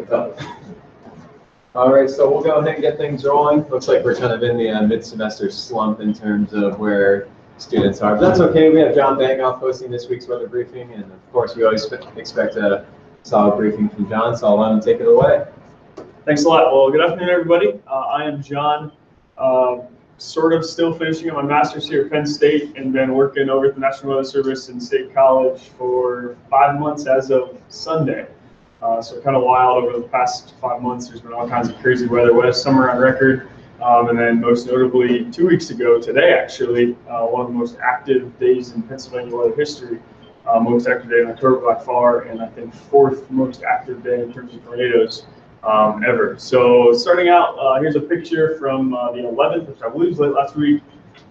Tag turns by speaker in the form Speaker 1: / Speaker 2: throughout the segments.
Speaker 1: tough. All right, so we'll go ahead and get things rolling. Looks like we're kind of in the mid-semester slump in terms of where students are. But that's okay. We have John Banghoff hosting this week's weather briefing, and of course, we always expect a solid briefing from John, so I'll let him take it away.
Speaker 2: Thanks a lot. Well, good afternoon, everybody. I am John. Sort of still finishing up my master's here at Penn State, and been working over at the National Weather Service in State College for 5 months as of Sunday. So kind of wild over the past 5 months. There's been all kinds of crazy weather, wettest summer on record, and then most notably 2 weeks ago today, actually, one of the most active days in Pennsylvania weather history. Most active day in October by far, and I think 4th most active day in terms of tornadoes ever. So starting out, here's a picture from the 11th, which I believe was late last week.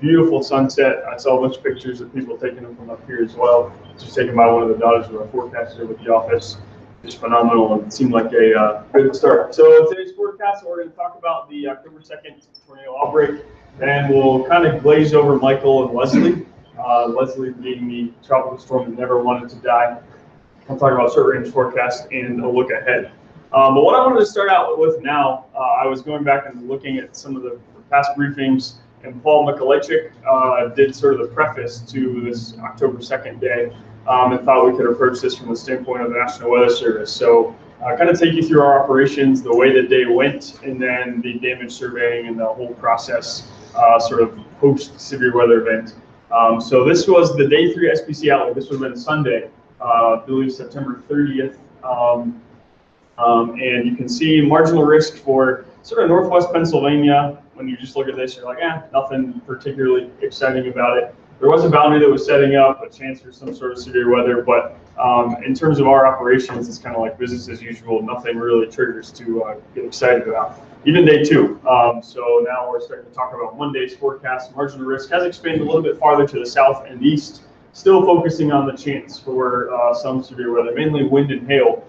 Speaker 2: Beautiful sunset. I saw a bunch of pictures of people taking them from up here as well. Just taken by one of the daughters of our forecaster with the office. Just phenomenal, and it seemed like a good start. So today's forecast, we're going to talk about the October 2nd tornado outbreak, and we'll kind of glaze over Michael and Leslie. Leslie being the tropical storm that never wanted to die. I'll talk about short range forecast and a look ahead. But what I wanted to start out with now, I was going back and looking at some of the past briefings, and Paul Mikolajczyk did sort of the preface to this October 2nd day, and thought we could approach this from the standpoint of the National Weather Service. So kind of take you through our operations, the way the day went, and then the damage surveying and the whole process sort of post severe weather event. So this was the day 3 SPC outlook. This would have been Sunday, I believe September 30th. And you can see marginal risk for sort of northwest Pennsylvania. When you just look at this, you're like, nothing particularly exciting about it. There was a boundary that was setting up, a chance for some sort of severe weather, but in terms of our operations, it's kind of like business as usual. Nothing really triggers to get excited about. Even day 2. So now we're starting to talk about Monday's forecast. Marginal risk has expanded a little bit farther to the south and east, still focusing on the chance for some severe weather, mainly wind and hail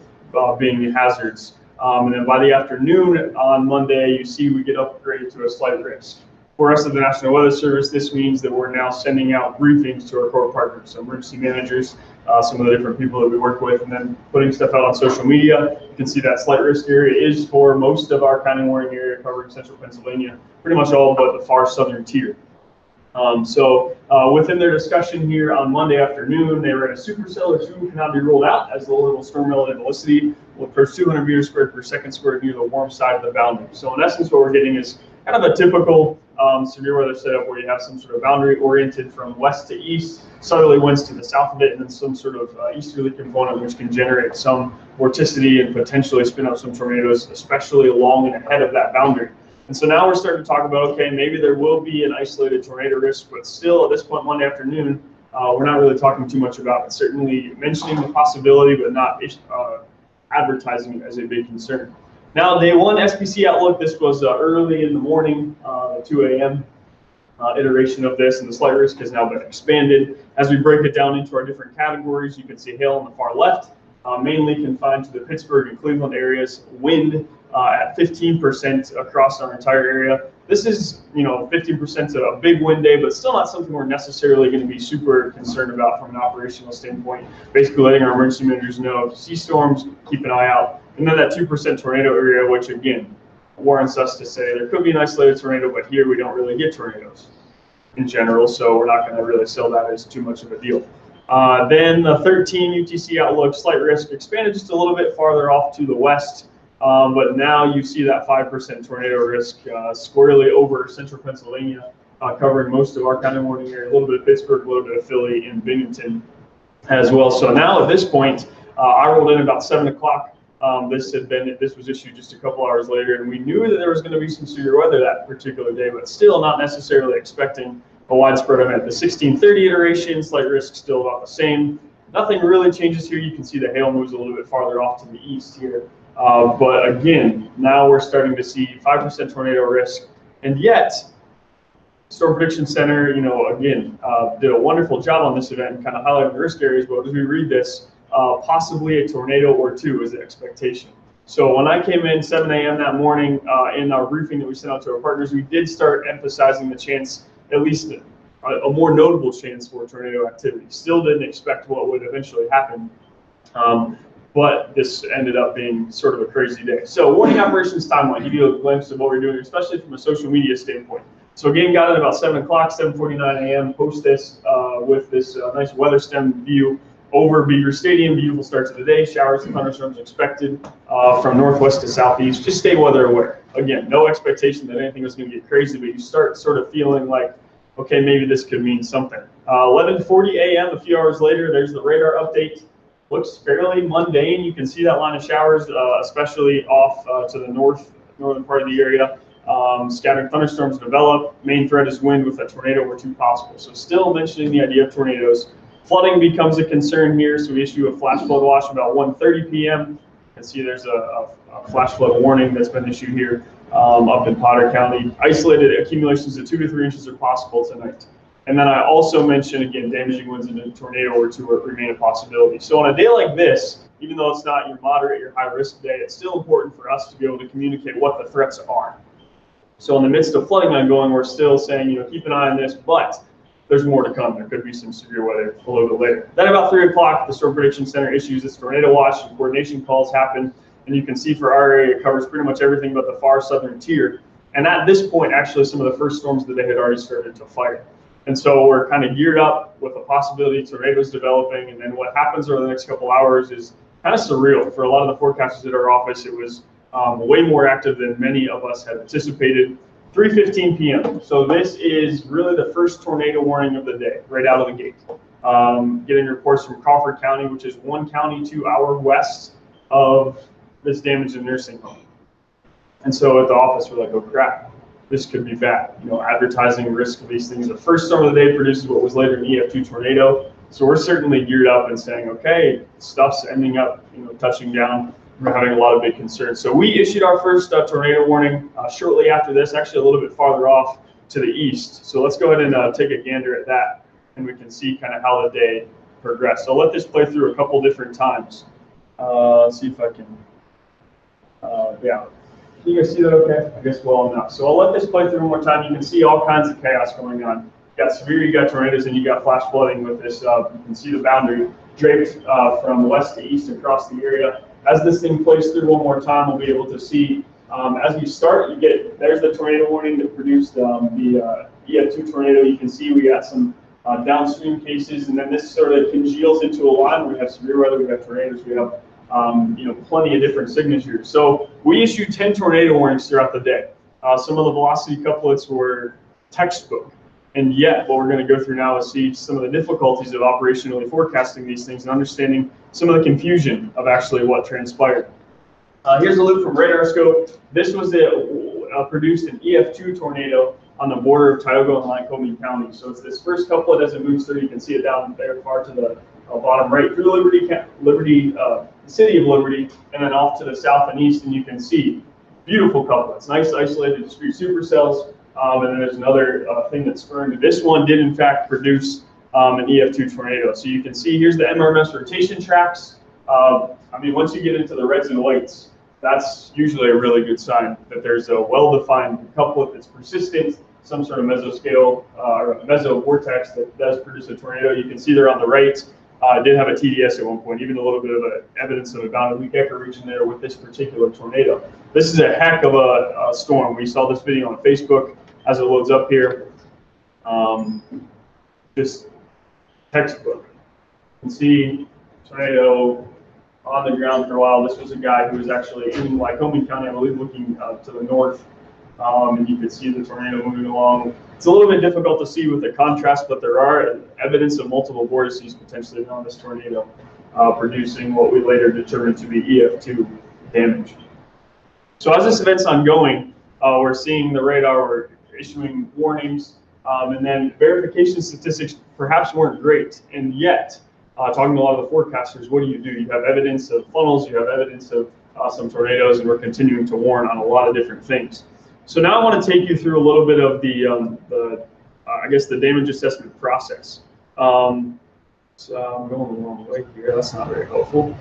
Speaker 2: being hazards. And then by the afternoon on Monday, you see we get upgraded to a slight risk. For us at the National Weather Service, this means that we're now sending out briefings to our core partners, so emergency managers, some of the different people that we work with, and then putting stuff out on social media. You can see that slight risk area is for most of our county warning area covering central Pennsylvania, pretty much all but the far southern tier. Within their discussion here on Monday afternoon, they were in a supercell or 2 cannot be ruled out as the low-level storm relative velocity will approach 200 meters squared per second squared near the warm side of the boundary. So in essence, what we're getting is kind of a typical severe weather setup where you have some sort of boundary oriented from west to east, southerly winds to the south of it, and then some sort of easterly component which can generate some vorticity and potentially spin up some tornadoes, especially along and ahead of that boundary. And so now we're starting to talk about, okay, maybe there will be an isolated tornado risk, but still at this point Monday afternoon, we're not really talking too much about it. Certainly mentioning the possibility, but not advertising it as a big concern. Now, day 1 SPC outlook, this was early in the morning, 2 a.m. Iteration of this, and the slight risk has now been expanded. As we break it down into our different categories, you can see hail on the far left, mainly confined to the Pittsburgh and Cleveland areas. Wind at 15% across our entire area. This is, 15% a big wind day, but still not something we're necessarily going to be super concerned about from an operational standpoint. Basically letting our emergency managers know if you see storms, keep an eye out. And then that 2% tornado area, which again, warrants us to say there could be an isolated tornado, but here we don't really get tornadoes in general, so we're not going to really sell that as too much of a deal. Then the 13 UTC outlook, slight risk expanded just a little bit farther off to the west. But now you see that 5% tornado risk squarely over central Pennsylvania, covering most of our county warning area, a little bit of Pittsburgh, a little bit of Philly, and Binghamton as well. So now at this point, I rolled in about 7 o'clock. This was issued just a couple hours later, and we knew that there was going to be some severe weather that particular day, but still not necessarily expecting a widespread event. The 1630 iteration, slight risk still about the same. Nothing really changes here. You can see the hail moves a little bit farther off to the east here. But again, now we're starting to see 5% tornado risk, and yet Storm Prediction Center, again, did a wonderful job on this event and kind of highlighting the risk areas. But as we read this, possibly a tornado or 2 is the expectation. So when I came in 7 a.m. that morning in our briefing that we sent out to our partners, we did start emphasizing the chance, at least a more notable chance for tornado activity. Still didn't expect what would eventually happen. but this ended up being sort of a crazy day. So warning operations timeline, give you a glimpse of what we're doing, especially from a social media standpoint. So again, got it about 7 o'clock, 7:49 a.m. Post this with this nice weather stem view over Beaver Stadium. Beautiful start to the day. Showers and thunderstorms expected from northwest to southeast. Just stay weather aware. Again, no expectation that anything was going to get crazy, but you start sort of feeling like, okay, maybe this could mean something. 11:40 a.m. a few hours later, there's the radar update. Looks fairly mundane. You can see that line of showers, especially off to the northern part of the area. Scattered thunderstorms develop. Main threat is wind with a tornado or two possible. So still mentioning the idea of tornadoes. Flooding becomes a concern here, so we issue a flash flood watch about 1:30 p.m. You can see there's a flash flood warning that's been issued here up in Potter County. Isolated accumulations of 2 to 3 inches are possible tonight. And then I also mentioned, again, damaging winds and a tornado or two remain a possibility. So on a day like this, even though it's not your moderate, your high risk day, it's still important for us to be able to communicate what the threats are. So in the midst of flooding ongoing, we're still saying, keep an eye on this, but there's more to come. There could be some severe weather a little bit later. Then about 3 o'clock, the Storm Prediction Center issues its tornado watch, and coordination calls happen. And you can see for our area, it covers pretty much everything but the far southern tier. And at this point, actually, some of the first storms of the day had already started to fire. And so we're kind of geared up with the possibility of tornadoes developing. And then what happens over the next couple hours is kind of surreal. For a lot of the forecasters at our office, it was way more active than many of us had anticipated. 3:15 p.m. So this is really the first tornado warning of the day, right out of the gate. Getting reports from Crawford County, which is 1 county to our west of this damaged nursing home. And so at the office, we're like, oh crap, this could be bad. Advertising risk of these things. The first storm of the day produces what was later an EF2 tornado. So we're certainly geared up and saying, okay, stuff's ending up, touching down. We're having a lot of big concerns. So we issued our first tornado warning shortly after this, actually a little bit farther off to the east. So let's go ahead and take a gander at that, and we can see kind of how the day progressed. So I'll let this play through a couple different times. Let's see if I can, yeah. Can you guys see that okay? I guess well enough. So I'll let this play through one more time. You can see all kinds of chaos going on. You got severe, you got tornadoes, and you got flash flooding with this. You can see the boundary draped from west to east across the area. As this thing plays through one more time, we'll be able to see, as we start, there's the tornado warning that produced the EF2 tornado. You can see we got some downstream cases, and then this sort of congeals into a line. We have severe weather, we have tornadoes, we have plenty of different signatures. So we issued 10 tornado warnings throughout the day. Some of the velocity couplets were textbook. And yet, what we're going to go through now is see some of the difficulties of operationally forecasting these things and understanding some of the confusion of actually what transpired. Here's a loop from radar scope. This was produced an EF2 tornado on the border of Tioga and Lycoming County. So it's this first couplet as it moves through. You can see it down there far to the bottom right through the city of Liberty, and then off to the south and east. And you can see beautiful couplets, nice isolated discrete supercells. And then there's another thing that's spurned. This one did in fact produce an EF2 tornado. So you can see here's the MRMS rotation tracks. Once you get into the reds and whites, that's usually a really good sign that there's a well-defined couplet that's persistent, some sort of mesoscale or mesovortex that does produce a tornado. You can see there on the right, it did have a TDS at one point, even a little bit of evidence of a bounded weak echo region there with this particular tornado. This is a heck of a storm. We saw this video on Facebook as it loads up here. Just textbook. You can see tornado on the ground for a while. This was a guy who was actually in Lycoming County, I believe, looking to the north. And you could see the tornado moving along. It's a little bit difficult to see with the contrast, but there are evidence of multiple vortices potentially on this tornado producing what we later determined to be EF2 damage. So as this event's ongoing, we're seeing the radar, we're issuing warnings, and then verification statistics perhaps weren't great. And yet, talking to a lot of the forecasters, what do? You have evidence of funnels, you have evidence of some tornadoes, and we're continuing to warn on a lot of different things. So now I want to take you through a little bit of the damage assessment process. So I'm going the wrong way here. That's not very helpful.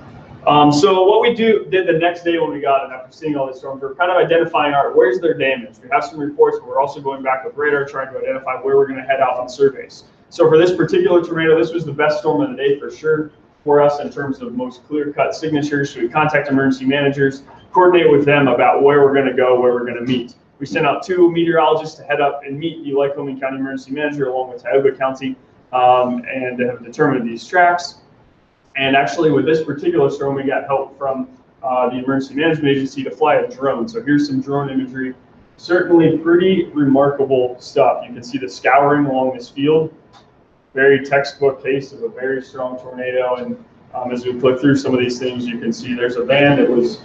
Speaker 2: So what we did the next day when we got it, after seeing all these storms, we're kind of identifying, all right, where's their damage? We have some reports, but we're also going back with radar, trying to identify where we're going to head out on surveys. So for this particular tornado, this was the best storm of the day for sure. for us in terms of most clear-cut signatures. So we contact emergency managers, coordinate with them about where we're going to go, where we're going to meet. We sent out 2 meteorologists to head up and meet the Lycoming County Emergency Manager along with Tioga County and have determined these tracks. And actually with this particular storm, we got help from the Emergency Management Agency to fly a drone. So here's some drone imagery. Certainly pretty remarkable stuff. You can see the scouring along this field. Very textbook case of a very strong tornado. And as we click through some of these things, you can see there's a van that was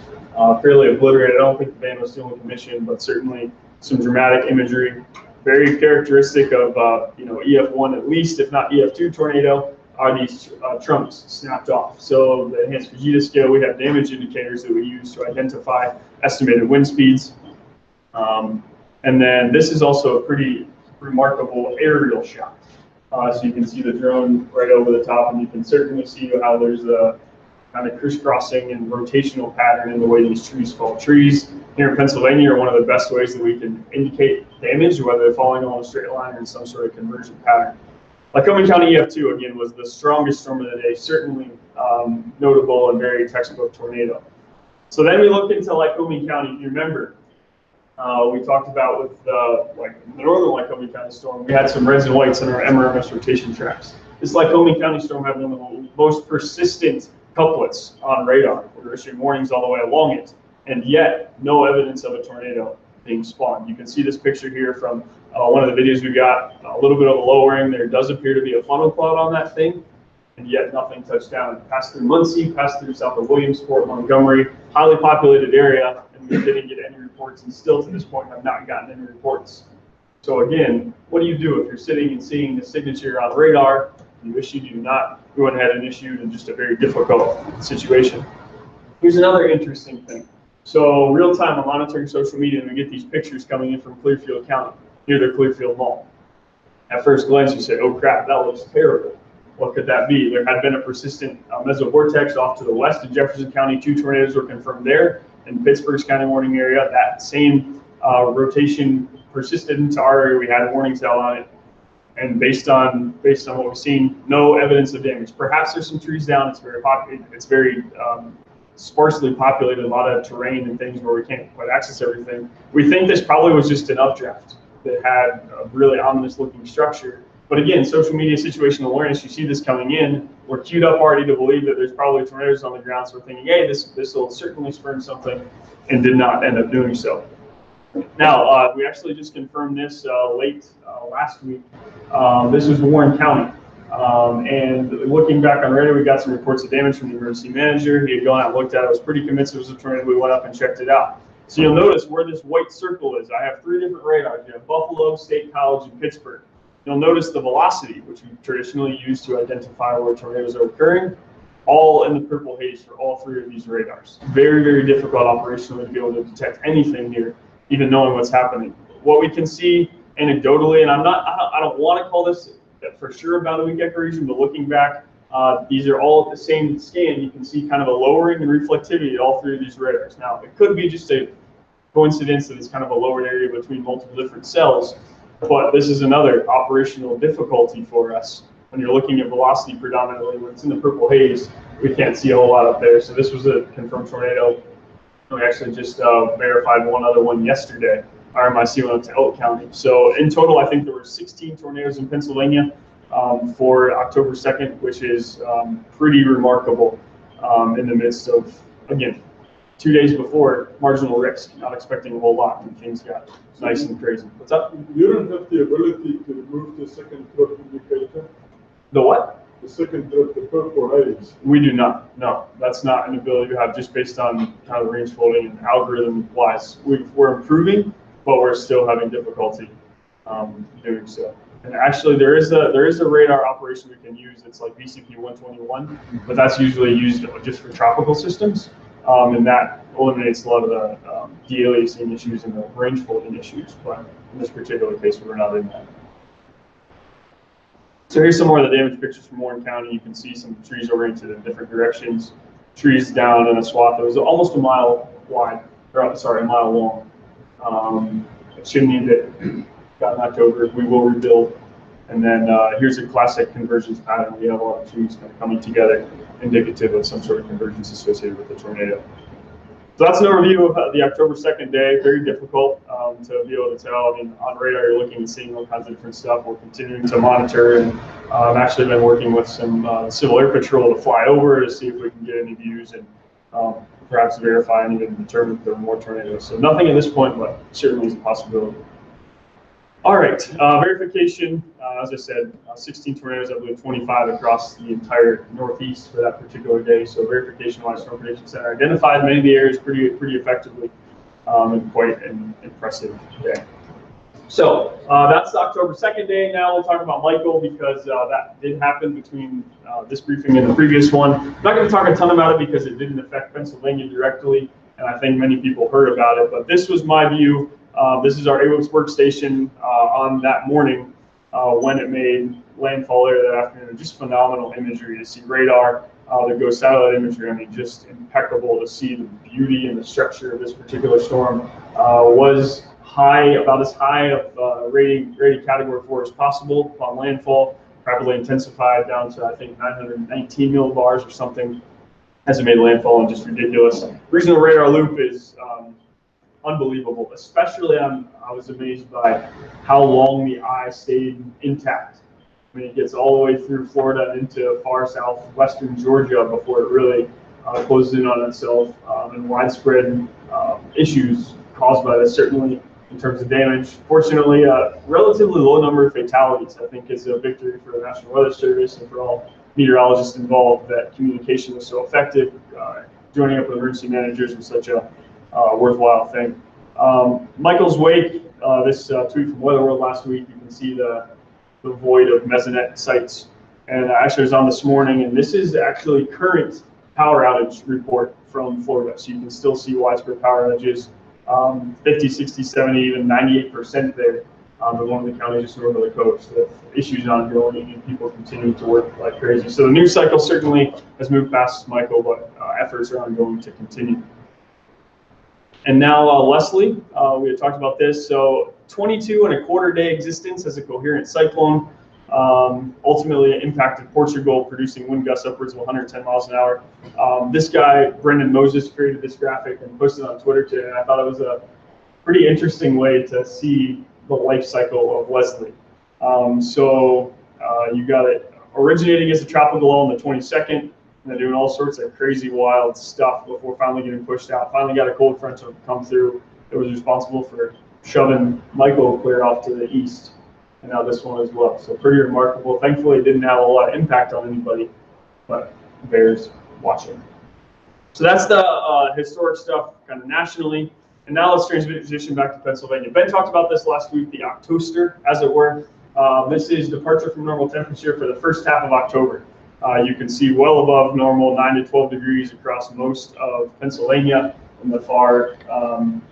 Speaker 2: fairly obliterated. I don't think the van was still in commission, but certainly some dramatic imagery. Very characteristic of EF1 at least, if not EF2 tornado, are these trunks snapped off. So the enhanced Fujita scale, we have damage indicators that we use to identify estimated wind speeds. And then this is also a pretty remarkable aerial shot. So you can see the drone right over the top, and you can certainly see how there's a kind of crisscrossing and rotational pattern in the way these trees fall. Trees here in Pennsylvania are one of the best ways that we can indicate damage, whether they're falling along a straight line or in some sort of convergent pattern. Lycoming County EF2, again, was the strongest storm of the day, certainly notable and very textbook tornado. So then we looked into Lycoming County. If you remember, we talked about with the northern Lycoming County storm, we had some reds and whites in our MRMS rotation tracks. This Lycoming County storm had one of the most persistent couplets on radar. We were issuing warnings all the way along it, and yet no evidence of a tornado being spawned. You can see this picture here from one of the videos we got, a little bit of a lowering. There does appear to be a funnel cloud on that thing, and yet nothing touched down. It passed through Muncie, passed through south of Williamsport, Montgomery, highly populated area, and we didn't get any reports, and still to this point have not gotten any reports. So again, what do you do if you're sitting and seeing the signature on radar, you issued, you do not, go ahead and issued in just a very difficult situation. Here's another interesting thing. So real time, I'm monitoring social media, and we get these pictures coming in from Clearfield County, near their Clearfield Mall. At first glance, you say, oh crap, that looks terrible. What could that be? There had been a persistent mesovortex off to the west in Jefferson County. 2 tornadoes were confirmed there. In Pittsburgh's county warning area, that same rotation persisted into our area. We had warnings out on it. And based on what we've seen, no evidence of damage. Perhaps there's some trees down. It's very sparsely populated, a lot of terrain and things where we can't quite access everything. We think this probably was just an updraft that had a really ominous looking structure. But again, social media situational awareness, you see this coming in, we're queued up already to believe that there's probably tornadoes on the ground, so we're thinking, hey, this will certainly spurn something, and did not end up doing so. Now, we actually just confirmed this late last week. This was Warren County. And looking back on radar, we got some reports of damage from the emergency manager. He had gone out and looked at it, was pretty convinced it was a tornado. We went up and checked it out. So you'll notice where this white circle is. I have 3 different radars. You have Buffalo, State College, and Pittsburgh. You'll notice the velocity, which we traditionally use to identify where tornadoes are occurring, all in the purple haze for all 3 of these radars. Very, very difficult operationally to be able to detect anything here, even knowing what's happening. What we can see anecdotally, and I don't want to call this for sure about a weak echo region, but looking back, these are all at the same scan. You can see kind of a lowering and reflectivity at all 3 of these radars. Now, it could be just a coincidence that it's kind of a lowered area between multiple different cells, but this is another operational difficulty for us. When you're looking at velocity predominantly, when it's in the purple haze, we can't see a whole lot up there. So this was a confirmed tornado. We actually just verified one other one yesterday. RMIC went up to Elk County. So in total, I think there were 16 tornadoes in Pennsylvania for October 2nd, which is pretty remarkable in the midst of, again, 2 days before, marginal risk, not expecting a whole lot, and things got nice and crazy. What's up?
Speaker 3: You don't have the ability to remove the second drop indicator?
Speaker 2: The what?
Speaker 3: The second drop, the purple haze.
Speaker 2: We do not. No, that's not an ability to have just based on kind of range folding and algorithm-wise. We're improving, but we're still having difficulty doing so. And actually, there is a radar operation we can use. It's like VCP 121, but that's usually used just for tropical systems. And that eliminates a lot of the de-aliasing issues and the range folding issues. But in this particular case, we're not in that. So here's some more of the damage pictures from Warren County. You can see some trees oriented in different directions. Trees down in a swath that was almost a mile wide, or sorry, a mile long. A chimney that got knocked over. We will rebuild And then here's a classic convergence pattern. We have a lot of trees kind of coming together, indicative of some sort of convergence associated with the tornado. So that's an overview of the October 2nd day. Very difficult to be able to tell. I mean, on radar, you're looking and seeing all kinds of different stuff. We're continuing to monitor, and I've actually been working with some Civil Air Patrol to fly over to see if we can get any views and perhaps verify and even determine if there are more tornadoes. So nothing at this point, but certainly is a possibility. All right, verification, as I said, 16 tornadoes, I believe 25 across the entire Northeast for that particular day. So verification-wise, Storm Prediction Center identified many of the areas pretty effectively, and quite an impressive day. So that's the October 2nd day. Now we'll talk about Michael, because that did happen between this briefing and the previous one. I'm not going to talk a ton about it because it didn't affect Pennsylvania directly, and I think many people heard about it, but this was my view. This is our AWOX workstation on that morning when it made landfall later that afternoon. Just phenomenal imagery to see radar, to go satellite imagery. I mean, just impeccable to see the beauty and the structure of this particular storm. Was high, about as high of rated category 4 as possible upon landfall, rapidly intensified down to I think 919 millibars or something as it made landfall, and just ridiculous. Regional radar loop is unbelievable. Especially, I was amazed by how long the eye stayed intact. I mean, it gets all the way through Florida and into far southwestern Georgia before it really closes in on itself, and widespread issues caused by this, certainly in terms of damage. Fortunately, a relatively low number of fatalities, I think, is a victory for the National Weather Service and for all meteorologists involved, that communication was so effective. Joining up with emergency managers was such a worthwhile thing. Michael's wake, this tweet from Weather World last week, you can see the void of mesonet sites. And actually I was on this morning, and this is actually current power outage report from Florida. So you can still see widespread power outages, 50, 60, 70, even 98% there in one of the counties just north of the coast. The issues ongoing and people continue to work like crazy. So the news cycle certainly has moved past Michael, but efforts are ongoing to continue. And now Leslie, we had talked about this. So 22.25 day existence as a coherent cyclone. Ultimately it impacted Portugal, producing wind gusts upwards of 110 miles an hour. This guy, Brendan Moses, created this graphic and posted it on Twitter today, and I thought it was a pretty interesting way to see the life cycle of Leslie. You got it originating as a tropical lull on the 22nd, and they're doing all sorts of crazy, wild stuff before finally getting pushed out. Finally got a cold front to come through that was responsible for shoving Michael clear off to the east, and now this one as well. So pretty remarkable. Thankfully, it didn't have a lot of impact on anybody, but bears watching. So that's the historic stuff kind of nationally. And now let's transition back to Pennsylvania. Ben talked about this last week, the Octoster, as it were. This is departure from normal temperature for the first half of October. You can see well above normal, 9 to 12 degrees across most of Pennsylvania in the far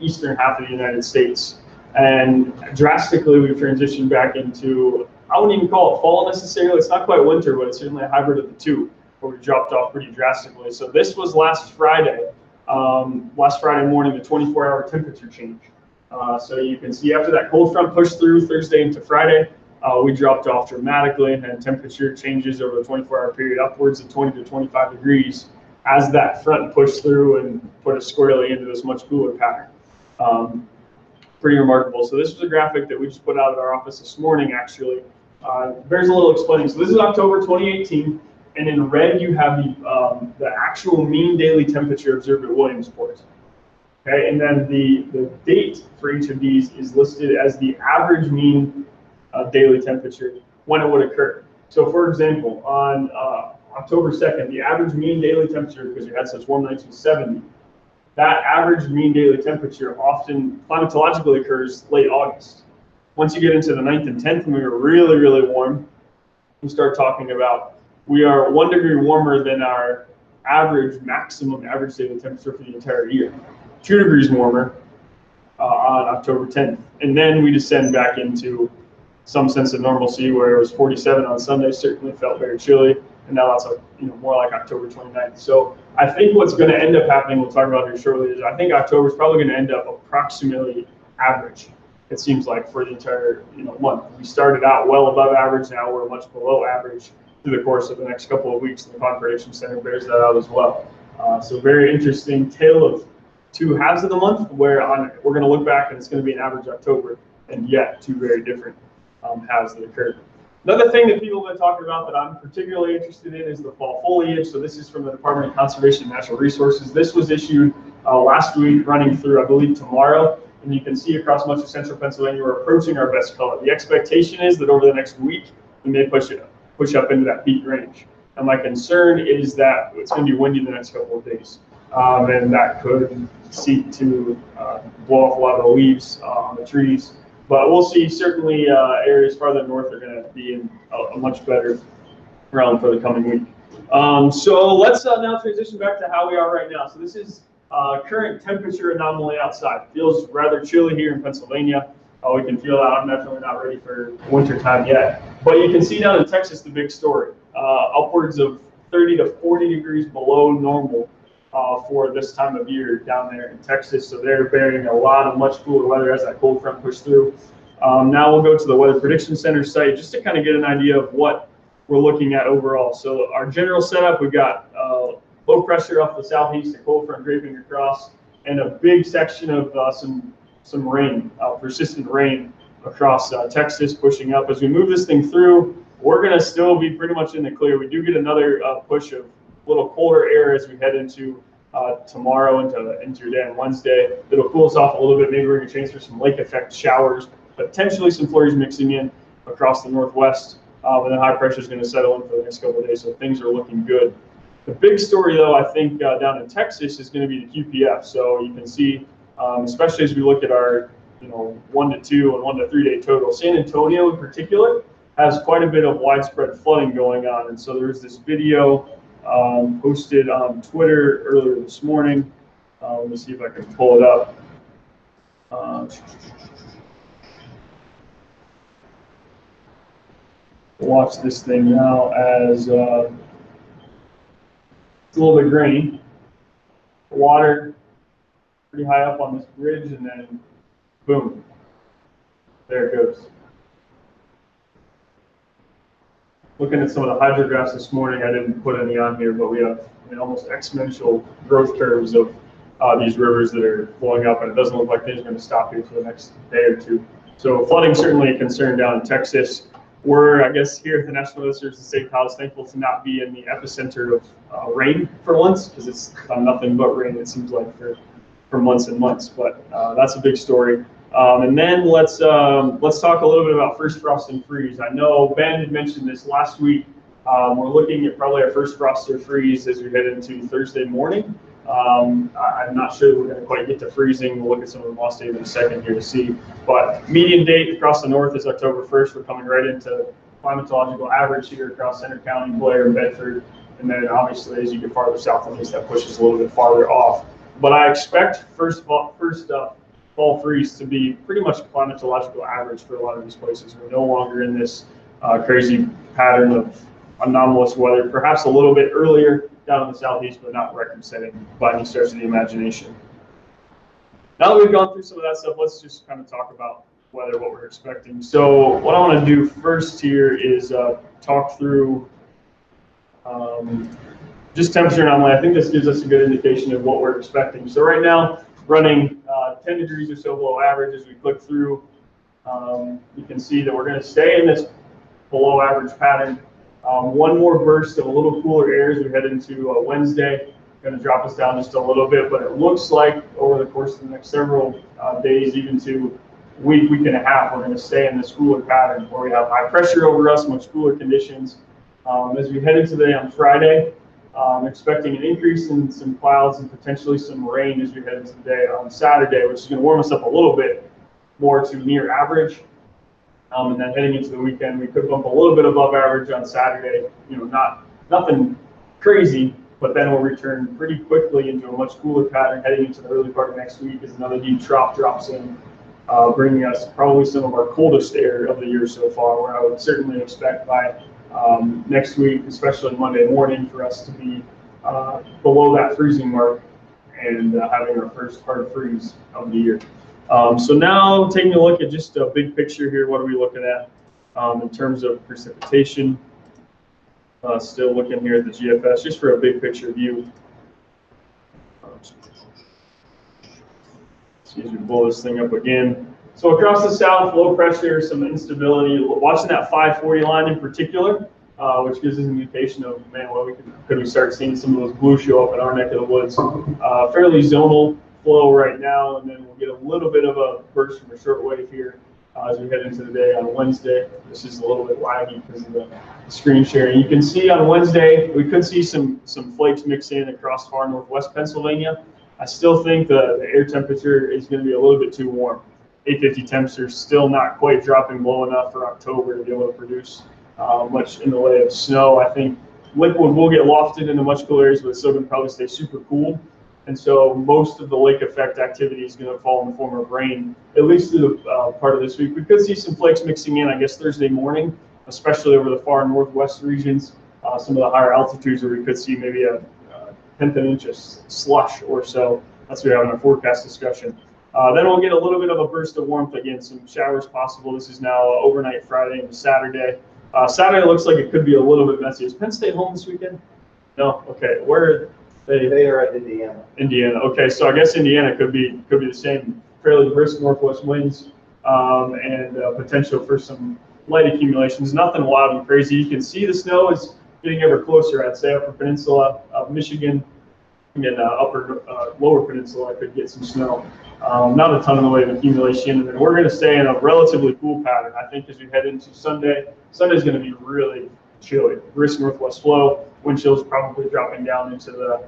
Speaker 2: eastern half of the United States. And drastically, we've transitioned back into, I wouldn't even call it fall necessarily. It's not quite winter, but it's certainly a hybrid of the two, where we dropped off pretty drastically. So this was last Friday morning, the 24-hour temperature change. So you can see after that cold front pushed through Thursday into Friday, we dropped off dramatically, and had temperature changes over the 24-hour period upwards of 20 to 25 degrees as that front pushed through and put us squarely into this much cooler pattern. Pretty remarkable. So this was a graphic that we just put out at our office this morning, actually. Bears a little explaining. So this is October 2018, and in red you have the actual mean daily temperature observed at Williamsport. Okay, and then the date for each of these is listed as the average mean daily temperature when it would occur. So for example, on October 2nd, the average mean daily temperature, because you had such warm nights, was 70. That average mean daily temperature often climatologically occurs late August. Once you get into the 9th and 10th, when we were really, really warm, we start talking about we are 1 degree warmer than our maximum average daily temperature for the entire year. 2 degrees warmer on October 10th. And then we descend back into some sense of normalcy, where it was 47 on Sunday, certainly felt very chilly, and now that's more like October 29th. So I think what's going to end up happening, we'll talk about here shortly, is I think October is probably going to end up approximately average. it seems like, for the entire month. We started out well above average. Now we're much below average through the course of the next couple of weeks. And the Pod Prediction Center bears that out as well. So very interesting tale of two halves of the month, where we're going to look back and it's going to be an average October, and yet two very different halves that occurred. Another thing that people have been talking about that I'm particularly interested in is the fall foliage. So this is from the Department of Conservation and Natural Resources. This was issued last week, running through, I believe, tomorrow. And you can see across much of central Pennsylvania, we're approaching our best color. The expectation is that over the next week, we may push up into that peak range. And my concern is that it's going to be windy the next couple of days. And that could seek to blow off a lot of the leaves on the trees. But we'll see. Certainly, areas farther north are going to be in a much better realm for the coming week. So let's now transition back to how we are right now. So this is current temperature anomaly outside. It feels rather chilly here in Pennsylvania. We can feel that. I'm definitely not ready for winter time yet. But you can see down in Texas the big story. Upwards of 30 to 40 degrees below normal for this time of year down there in Texas. So they're bearing a lot of much cooler weather as that cold front pushed through. Now we'll go to the Weather Prediction Center site just to kind of get an idea of what we're looking at overall. So our general setup, we've got low pressure off the southeast, a cold front draping across, and a big section of some rain, persistent rain across Texas pushing up. As we move this thing through, we're going to still be pretty much in the clear. We do get another push of a little colder air as we head into tomorrow into your day on Wednesday. It'll cool us off a little bit. Maybe we're going to change for some lake effect showers, potentially some flurries mixing in across the northwest. And then high pressure is going to settle in for the next couple of days. So things are looking good. The big story, though, I think down in Texas is going to be the QPF. So you can see, especially as we look at our 1 to 2 and 1 to 3 day total, San Antonio in particular has quite a bit of widespread flooding going on. And so there's this video posted on Twitter earlier this morning. Let me see if I can pull it up. Watch this thing now as it's a little bit grainy. Water pretty high up on this bridge, and then boom, there it goes. Looking at some of the hydrographs this morning, I didn't put any on here, but we have almost exponential growth curves of these rivers that are blowing up, and it doesn't look like things are going to stop here for the next day or two. So flooding certainly a concern down in Texas. We're, I guess, here at the National Weather Service in St. Cloud, thankful to not be in the epicenter of rain for once, because it's done nothing but rain, it seems like, for months and months. But that's a big story. And then let's talk a little bit about first frost and freeze. I know Ben had mentioned this last week. We're looking at probably our first frost or freeze as we head into Thursday morning. I'm not sure we're going to quite get to freezing. We'll look at some of the lost data in a second here to see. But median date across the north is October 1st. We're coming right into climatological average here across Center County, Blair, and Bedford. And then obviously as you get farther south on this, that pushes a little bit farther off. But I expect first fall freeze to be pretty much climatological average for a lot of these places. We're no longer in this crazy pattern of anomalous weather, perhaps a little bit earlier down in the southeast, but not record-setting by any stretch of the imagination. Now that we've gone through some of that stuff, let's just kind of talk about weather, what we're expecting. So what I want to do first here is talk through just temperature anomaly. I think this gives us a good indication of what we're expecting. So right now, running 10 degrees or so below average. As we click through, you can see that we're going to stay in this below average pattern. One more burst of a little cooler air as we head into Wednesday. Going to drop us down just a little bit, but it looks like over the course of the next several days, even to week and a half, we're going to stay in this cooler pattern where we have high pressure over us, much cooler conditions. As we head into the day on Friday, expecting an increase in some clouds and potentially some rain as we head into the day on Saturday, which is going to warm us up a little bit more to near average. And then heading into the weekend, we could bump a little bit above average on Saturday. Nothing crazy, but then we'll return pretty quickly into a much cooler pattern heading into the early part of next week as another deep trough drops in, bringing us probably some of our coldest air of the year so far, where I would certainly expect by next week, especially Monday morning, for us to be below that freezing mark and having our first hard freeze of the year. So now taking a look at just a big picture here, what are we looking at in terms of precipitation? Still looking here at the GFS, just for a big picture view. Excuse me, blow this thing up again. So across the south, low pressure, some instability. Watching that 540 line in particular, which gives us an indication of, man, well, could we start seeing some of those blue show up in our neck of the woods. Fairly zonal flow right now, and then we'll get a little bit of a burst from a short wave here as we head into the day on Wednesday. This is a little bit laggy because of the screen sharing. You can see on Wednesday, we could see some flakes mix in across far northwest Pennsylvania. I still think the air temperature is going to be a little bit too warm. 850 temps are still not quite dropping low enough for October to be able to produce much in the way of snow. I think liquid will get lofted into much cooler areas, but it's still going to probably stay super cool. And so most of the lake effect activity is going to fall in the form of rain, at least through the part of this week. We could see some flakes mixing in, I guess, Thursday morning, especially over the far northwest regions, some of the higher altitudes where we could see maybe a tenth of an inch of slush or so. That's what we have in our forecast discussion. Then we'll get a little bit of a burst of warmth again, some showers possible. This is now overnight Friday into Saturday. Saturday looks like it could be a little bit messy. Is Penn State home this weekend? No? Okay. Where are they?
Speaker 4: They are at Indiana.
Speaker 2: Indiana. Okay, so I guess Indiana could be the same. Fairly brisk northwest winds and potential for some light accumulations. Nothing wild and crazy. You can see the snow is getting ever closer. I'd say upper peninsula of Michigan and lower peninsula could get some snow. Not a ton in the way of accumulation. And then we're going to stay in a relatively cool pattern. I think as we head into Sunday, Sunday's going to be really chilly. Brisk northwest flow. Wind chills probably dropping down into the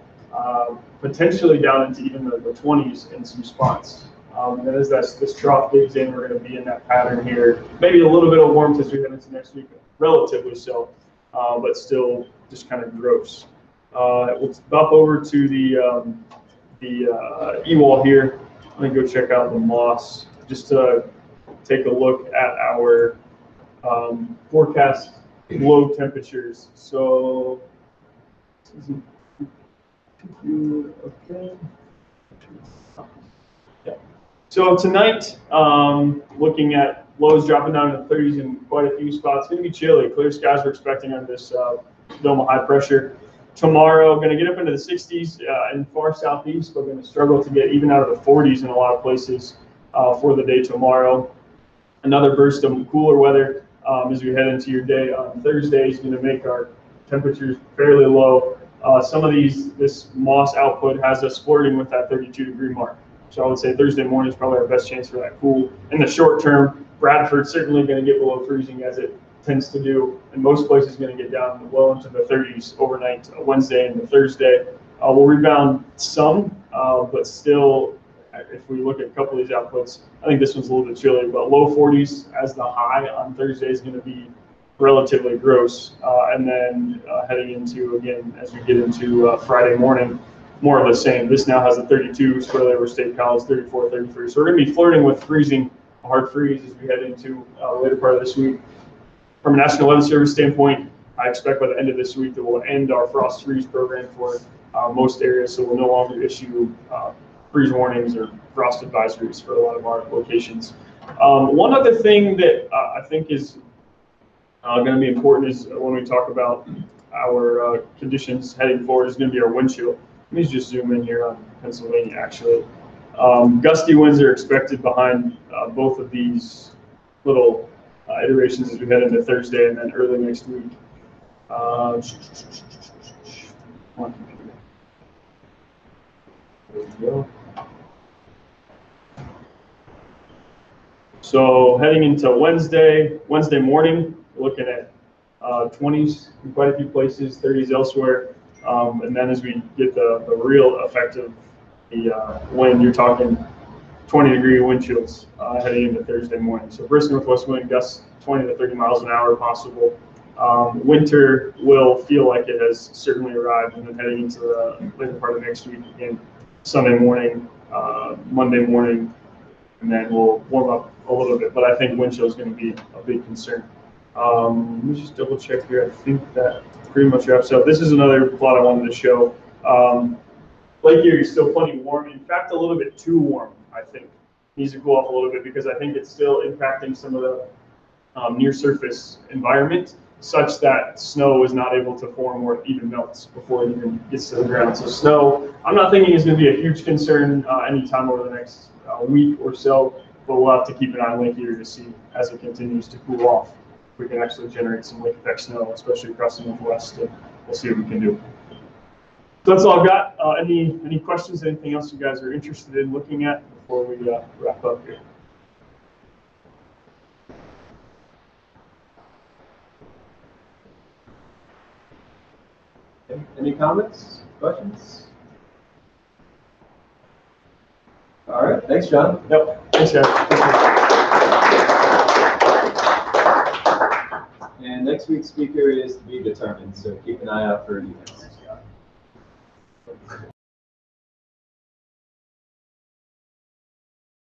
Speaker 2: potentially down into even the 20s in some spots. And as this trough digs in, we're going to be in that pattern here. Maybe a little bit of warmth as we head into next week, relatively so, but still just kind of gross. We'll bump over to the E-wall here. I'm going to go check out the moss just to take a look at our forecast low temperatures. So, okay. Yeah. So tonight, looking at lows dropping down to the 30s in quite a few spots. It's going to be chilly. Clear skies we're expecting on this dome of high pressure. Tomorrow, going to get up into the 60s in far southeast. We're going to struggle to get even out of the 40s in a lot of places for the day tomorrow. Another burst of cooler weather as we head into your day on Thursday is going to make our temperatures fairly low. Some of this moss output has us flirting with that 32-degree mark. So I would say Thursday morning is probably our best chance for that cool. In the short term, Bradford's certainly going to get below freezing as it tends to do, and most places going to get down well into the 30s overnight, Wednesday and Thursday. We'll rebound some, but still, if we look at a couple of these outputs, I think this one's a little bit chilly, but low 40s as the high on Thursday is going to be relatively gross. And then heading into, again, as we get into Friday morning, more of the same. This now has a 32, Square Labor State College, 34, 33. So we're going to be flirting with freezing, a hard freeze as we head into the later part of this week. From a National Weather Service standpoint, I expect by the end of this week that we'll end our frost freeze program for most areas, so we'll no longer issue freeze warnings or frost advisories for a lot of our locations. One other thing that I think is going to be important is when we talk about our conditions heading forward is going to be our wind chill. Let me just zoom in here on Pennsylvania, actually. Gusty winds are expected behind both of these little iterations as we head into Thursday and then early next week. There we go. So heading into Wednesday morning, we're looking at 20s in quite a few places, 30s elsewhere. And then as we get the real effect of the wind, you're talking 20-degree wind chills heading into Thursday morning. So brisk northwest wind gusts 20 to 30 miles an hour possible. Winter will feel like it has certainly arrived, and then heading into the later part of next week again, Sunday morning, Monday morning, and then we'll warm up a little bit. But I think wind chill is going to be a big concern. Let me just double check here. I think that pretty much wraps up. This is another plot I wanted to show. Lake Erie is still plenty warm. In fact, a little bit too warm, I think. needs to cool off a little bit because I think it's still impacting some of the near surface environment such that snow is not able to form or even melts before it even gets to the ground. So snow, I'm not thinking is going to be a huge concern anytime over the next week or so, but we'll have to keep an eye on lake heater to see as it continues to cool off. If we can actually generate some lake effect snow, especially across the Northwest, and we'll see what we can do. So that's all I've got. Any questions, anything else you guys are interested in looking at before we wrap up here?
Speaker 1: Any comments, questions? All right, thanks, John.
Speaker 2: Yep, thanks, guys.
Speaker 1: And next week's speaker is to be determined, so keep an eye out for emails.